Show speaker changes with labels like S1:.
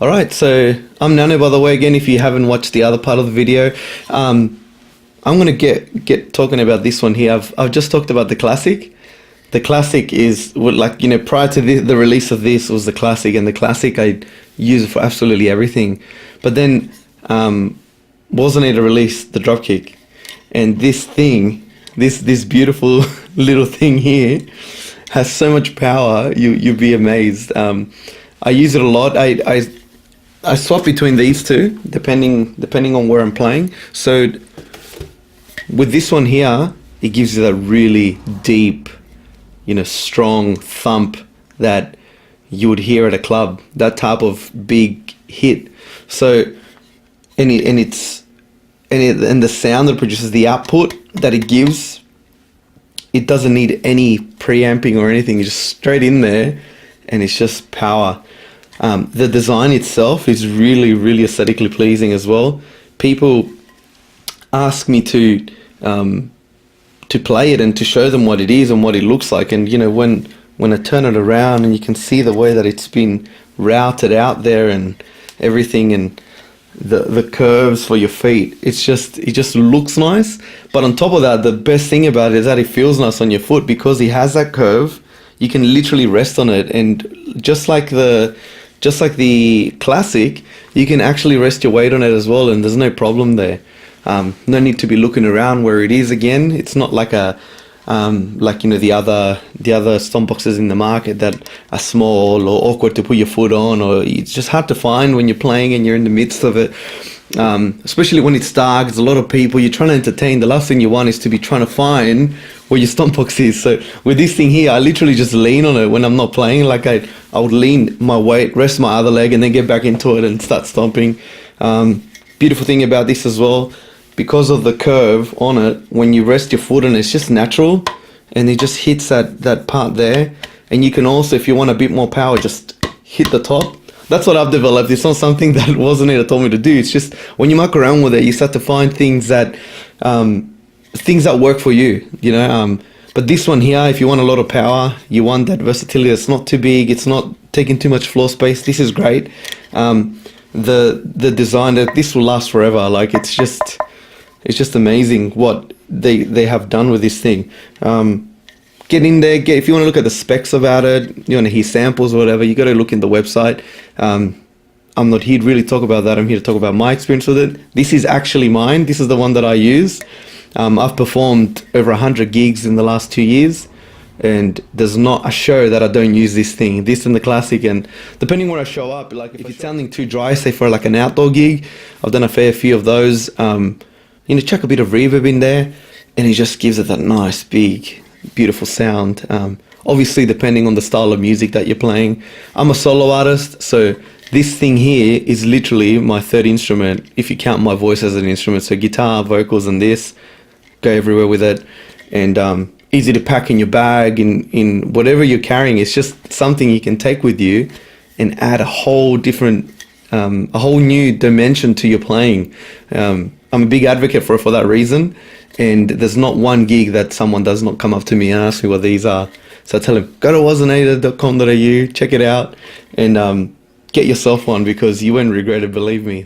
S1: Alright, so I'm Nano, by the way, again, if you haven't watched the other part of the video. I'm going to get talking about this one here. I've just talked about the classic. The classic is, like, you know, prior to the release of this was the classic, and the classic I use it for absolutely everything. But then Wazinator released the Dropkick, and this thing, this beautiful little thing here has so much power, you'd be amazed. I use it a lot. I swap between these two depending on where I'm playing. So with this one here, it gives you that really deep, you know, strong thump that you would hear at a club, that type of big hit. So and the sound that it produces, the output that it gives, it doesn't need any preamping or anything. It's just straight in there, and it's just power. The design itself is really, really aesthetically pleasing as well. People ask me to play it and to show them what it is and what it looks like. And you know, when I turn it around and you can see the way that it's been routed out there and everything, and the curves for your feet, it just looks nice. But on top of that, the best thing about it is that it feels nice on your foot, because it has that curve. You can literally rest on it, and just like the classic, you can actually rest your weight on it as well, and there's no problem there. No need to be looking around where it is. Again, it's not like a like, you know, the other stomp boxes in the market that are small or awkward to put your foot on, or it's just hard to find when you're playing and you're in the midst of it. Especially when it's dark, there's a lot of people you're trying to entertain. The last thing you want is to be trying to find where your stomp box is. So with this thing here, I literally just lean on it when I'm not playing. Like I would lean my weight, rest my other leg, and then get back into it and start stomping. Beautiful thing about this as well, because of the curve on it, when you rest your foot on it, it's just natural, and it just hits that part there. And you can also, if you want a bit more power, just hit the top. That's what I've developed. It's not something that Wazinator told me to do. It's just when you muck around with it, you start to find things that work for you, you know. But this one here, if you want a lot of power, you want that versatility. It's not too big, it's not taking too much floor space. This is great. The design, that this will last forever. Like, it's just amazing what they have done with this thing. Get in there, if you want to look at the specs about it, you want to hear samples or whatever, you got to look in the website. I'm not here to really talk about that. I'm here to talk about my experience with it. This is actually mine. This is the one that I use. I've performed over 100 gigs in the last 2 years, and there's not a show that I don't use this thing. This and the classic, and depending where I show up, like if it's sounding too dry, say for like an outdoor gig, I've done a fair few of those. You know, chuck a bit of reverb in there, and it just gives it that nice, big, beautiful sound. Obviously, depending on the style of music that you're playing. I'm a solo artist, so this thing here is literally my third instrument, if you count my voice as an instrument. So guitar, vocals, and this, go everywhere with it. And easy to pack in your bag, in whatever you're carrying. It's just something you can take with you and add a whole different, a whole new dimension to your playing. I'm a big advocate for that reason, and there's not one gig that someone does not come up to me and ask me what these are. So I tell them, go to wazinator.com.au, check it out, and get yourself one, because you won't regret it, believe me.